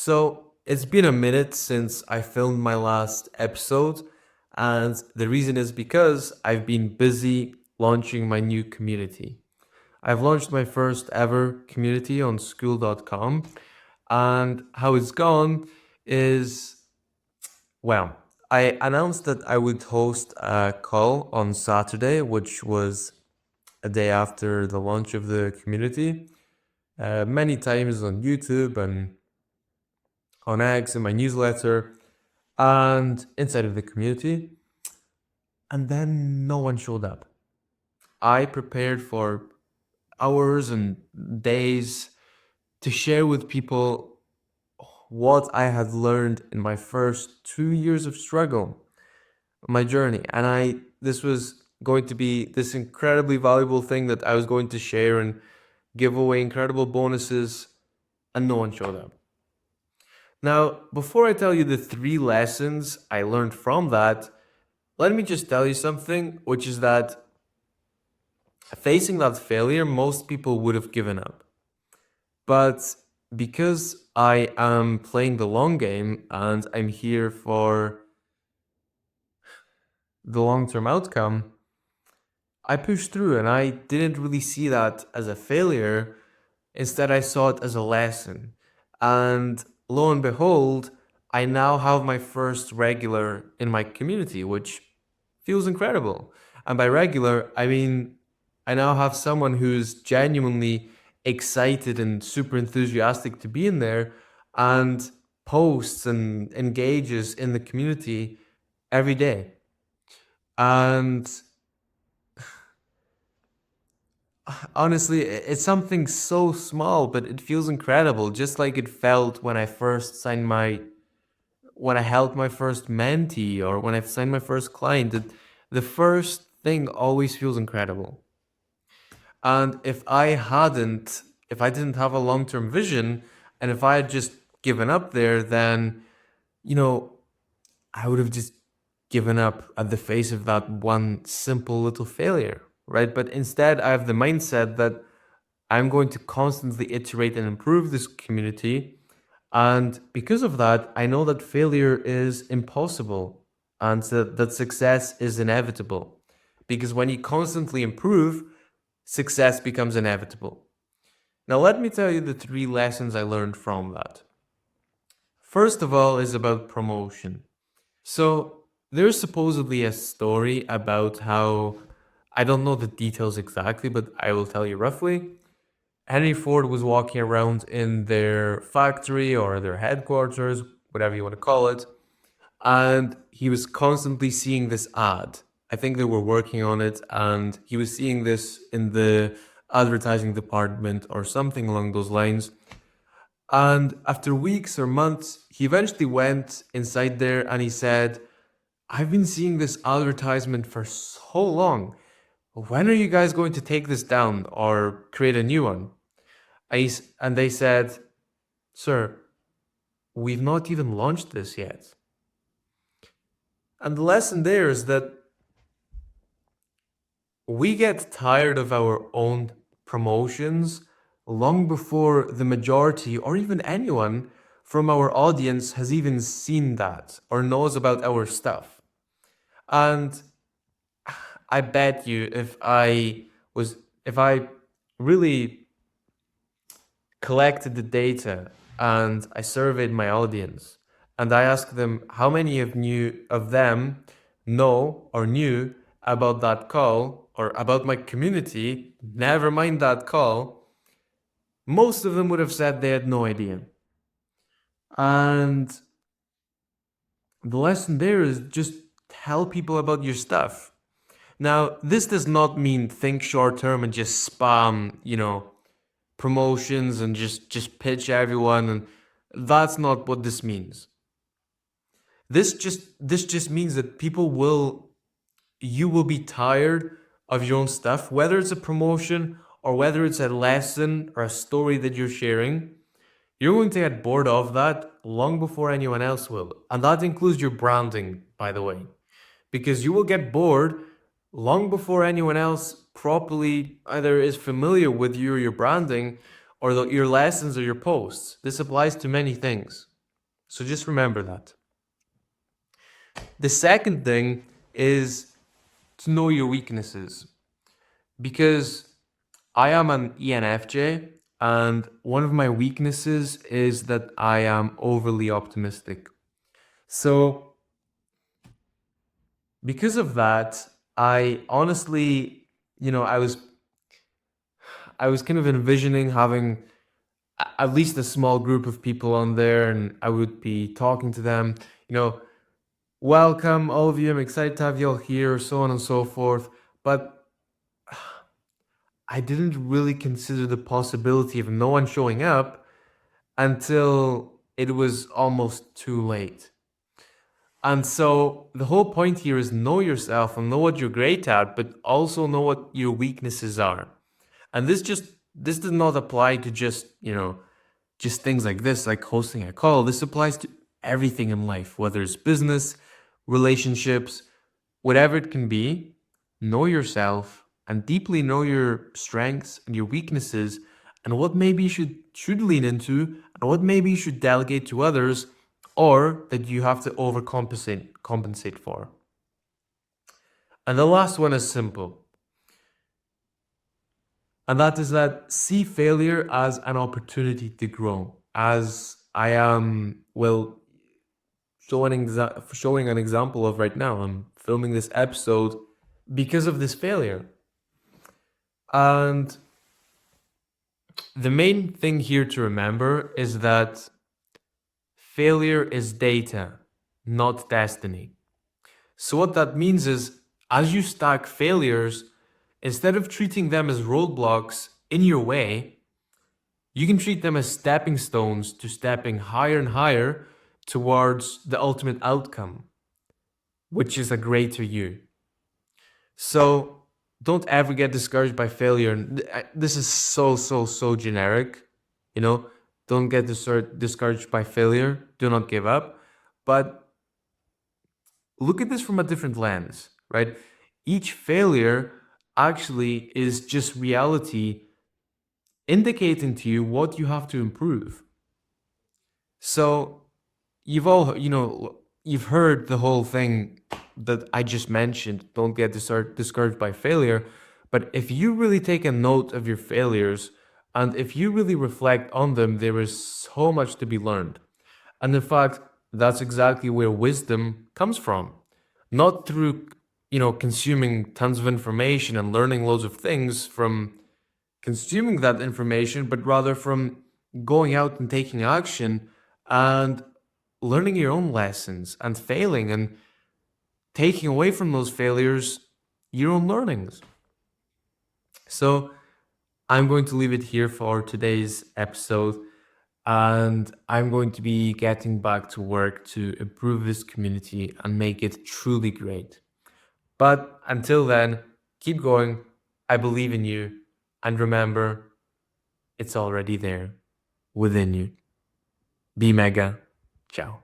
So it's been a minute since I filmed my last episode, and the reason is because I've been busy launching my new community. I've launched my first ever community on school.com, and how it's gone is well, I announced that I would host a call on Saturday, which was a day after the launch of the community, many times on YouTube and on X in my newsletter and inside of the community. And then no one showed up. I prepared for hours and days to share with people what I had learned in my first 2 years of struggle, my journey. And this was going to be this incredibly valuable thing that I was going to share and give away incredible bonuses, and no one showed up. Now, before I tell you the 3 lessons I learned from that, let me just tell you something, which is that facing that failure, most people would have given up. But because I am playing the long game and I'm here for the long term outcome, I pushed through and I didn't really see that as a failure. Instead, I saw it as a lesson. And lo and behold, I now have my first regular in my community, which feels incredible. And by regular, I mean I now have someone who's genuinely excited and super enthusiastic to be in there and posts and engages in the community every day. And honestly, it's something so small, but it feels incredible, just like it felt when I first signed when I helped my first mentee or when I signed my first client. The first thing always feels incredible. And if I didn't have a long term vision, and if I had just given up there, then, you know, I would have just given up at the face of that one simple little failure, right? But instead, I have the mindset that I'm going to constantly iterate and improve this community. And because of that, I know that failure is impossible and that success is inevitable. Because when you constantly improve, success becomes inevitable. Now, let me tell you the 3 lessons I learned from that. First of all, is about promotion. So, there's supposedly a story about how, I don't know the details exactly, but I will tell you roughly. Henry Ford was walking around in their factory or their headquarters, whatever you want to call it, and he was constantly seeing this ad. I think they were working on it, and he was seeing this in the advertising department or something along those lines. And after weeks or months, he eventually went inside there and he said, I've been seeing this advertisement for so long. When are you guys going to take this down or create a new one? And they said, Sir, we've not even launched this yet. And the lesson there is that we get tired of our own promotions long before the majority or even anyone from our audience has even seen that or knows about our stuff. And I bet you if I really collected the data and I surveyed my audience and I asked them how many of them know or knew about that call or about my community, never mind that call, most of them would have said they had no idea. And the lesson there is just tell people about your stuff. Now, this does not mean think short term and just spam, promotions and just pitch everyone, and that's not what this means. This just means that you will be tired of your own stuff, whether it's a promotion or whether it's a lesson or a story that you're sharing. You're going to get bored of that long before anyone else will. And that includes your branding, by the way, because you will get bored long before anyone else properly either is familiar with you or your branding or your lessons or your posts. This applies to many things. So just remember that. The second thing is to know your weaknesses, because I am an ENFJ, and one of my weaknesses is that I am overly optimistic. So, because of that, I honestly, I was kind of envisioning having at least a small group of people on there, and I would be talking to them, you know, welcome all of you. I'm excited to have you all here, so on and so forth. But I didn't really consider the possibility of no one showing up until it was almost too late. And so the whole point here is know yourself and know what you're great at, but also know what your weaknesses are. And this does not apply to just things like this, like hosting a call. This applies to everything in life, whether it's business, relationships, whatever it can be. Know yourself and deeply know your strengths and your weaknesses, and what maybe you should lean into, and what maybe you should delegate to others, or that you have to compensate for. And the last one is simple, and that is that see failure as an opportunity to grow. As I am, well, showing an example of right now. I'm filming this episode because of this failure. And the main thing here to remember is that failure is data, not destiny. So, what that means is, as you stack failures, instead of treating them as roadblocks in your way, you can treat them as stepping stones to stepping higher and higher towards the ultimate outcome, which is a greater you. So don't ever get discouraged by failure. This is so generic, you know. Don't get discouraged by failure. Do not give up. But look at this from a different lens, right? Each failure actually is just reality indicating to you what you have to improve. So you've heard the whole thing that I just mentioned. Don't get discouraged by failure. But if you really take a note of your failures and if you really reflect on them, there is so much to be learned. And in fact, that's exactly where wisdom comes from. Not through, consuming tons of information and learning loads of things from consuming that information, but rather from going out and taking action and learning your own lessons and failing and taking away from those failures your own learnings. So I'm going to leave it here for today's episode, and I'm going to be getting back to work to improve this community and make it truly great. But until then, keep going. I believe in you. And remember, it's already there within you. Be mega. Ciao.